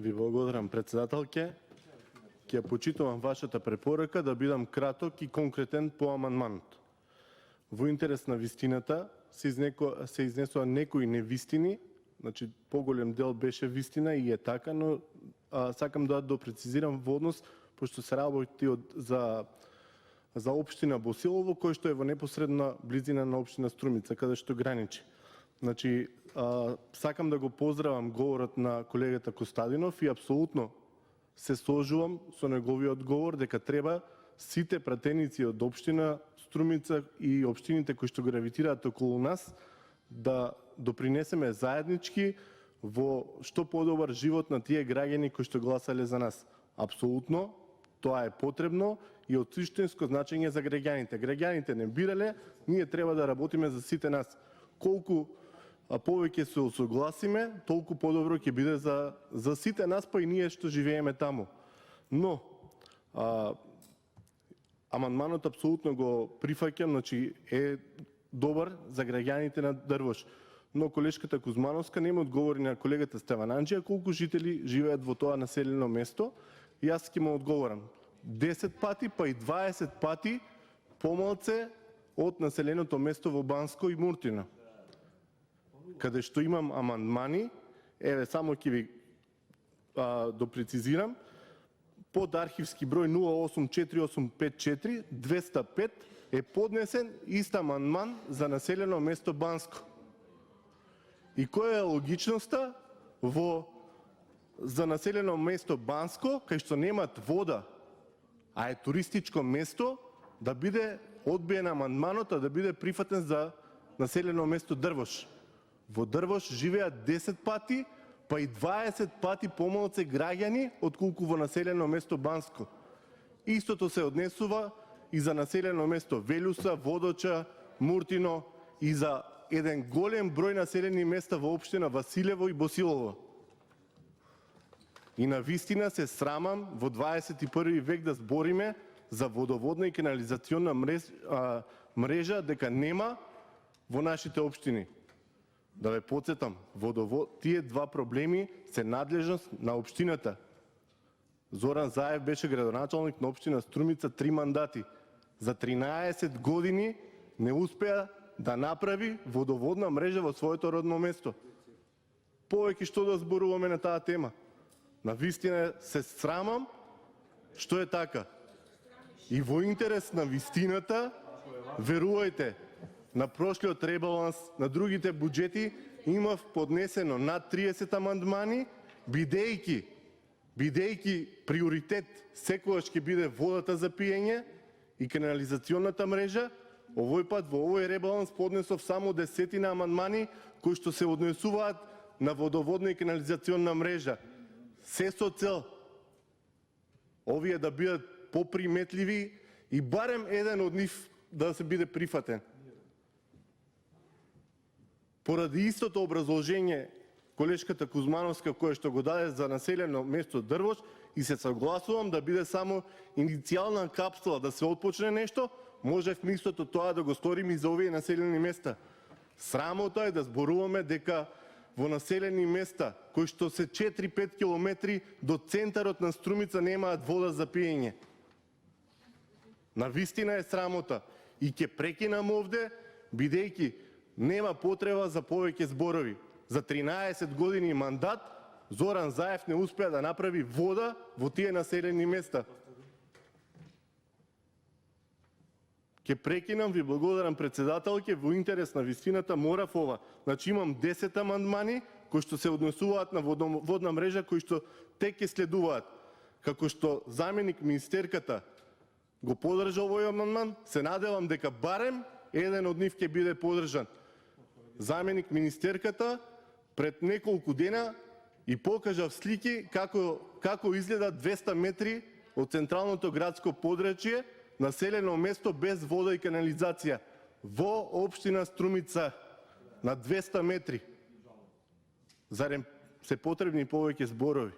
Ви благодарам, председателке. Ќе почитувам вашата препорака да бидам краток и конкретен по амандманот. Во интерес на вистината се изнесува некои невистини, значи поголем дел беше вистина и е така, но сакам да допрецизирам во однос, пошто се работи за општина Босилово, кој што е во непосредна близина на општина Струмица, каде што граничи. Значи, сакам да го поздравам говорот на колегата Костадинов и апсолутно се сложувам со неговиот говор дека треба сите пратеници од општина Струмица и општините кои што гравитираат околу нас да допринесеме заеднички во што подобар живот на тие граѓани кои што гласале за нас. Апсолутно, тоа е потребно и од суштинско значење за граѓаните. Граѓаните не бирале, ние треба да работиме за сите нас. Колку повеќе се усогласиме, толку подобро ќе биде за сите нас, па и ние што живееме таму. Но, амандманот апсолутно го прифаќам, значи е добар за граѓаните на Дрвош. Но колешката Кузмановска не му одговори на колегата Стевананџија колку жители живеат во тоа населено место. И јас ќе му одговорам. 10 пати, па и 20 пати помалце од населеното место во Банско и Муртино. Каде што имам амандмани, еве само ќе ви допрецизирам, под архивски број 084854 205 е поднесен ист амандман за населено место Банско. И која е логичноста за населено место Банско, кај што немат вода, а е туристичко место, да биде одбиен амандманот, да биде прифатен за населено место Дрвош. Во Дрвош живеат 10 пати, па и 20 пати помалце граѓани отколку во населено место Банско. Истото се однесува и за населено место Велуса, Водоча, Муртино и за еден голем број населени места во општина Василево и Босилово. И на вистина се срамам во 21. век да збориме за водоводна и канализациона мрежа дека нема во нашите општини. Да ве потсетам, тие два проблеми се надлежност на општината. Зоран Заев беше градоначалник на општина Струмица 3 мандати. За 13 години не успеа да направи водоводна мрежа во своето родно место. Повеќе што да зборуваме на таа тема. На вистина се срамам што е така. И во интерес на вистината, верувајте, на прошлиот ребаланс, на другите буџети, имав поднесено над 30 амандмани, бидејќи приоритет секогаш ќе биде водата за пиење и канализационната мрежа, овој пат во овој ребаланс поднесов само 10 амандмани кои што се однесуваат на водоводна и канализационна мрежа. Се со цел овие да бидат поприметливи и барем еден од нив да се биде прифатен. Поради истото образложение колешката Кузмановска која што го даде за населено место Дрвош и се согласувам да биде само иницијална капсула да се отпочне нешто, може вмистото тоа да го сторим и за овие населени места. Срамота е да зборуваме дека во населени места кои што се 4-5 километри до центарот на Струмица немаат вода за пиење. На вистина е срамота и ќе прекинам овде, бидејќи нема потреба за повеќе зборови. За 13 години мандат Зоран Заев не успеа да направи вода во тие населени места. Ќе прекинам, ви благодарам председателке, во интерес на вистината морав ова. Значи имам 10 амандмани кои што се однесуваат на водна мрежа, кои што тек ќе следуваат. Како што заменик министерката го поддржа овој амандман, се надевам дека барем еден од нив ќе биде поддржан. Заменик министерката пред неколку дена и покажав слики како изгледа 200 метри од централното градско подрачје, населено место без вода и канализација во општина Струмица на 200 метри. Зарем се потребни повеќе зборови?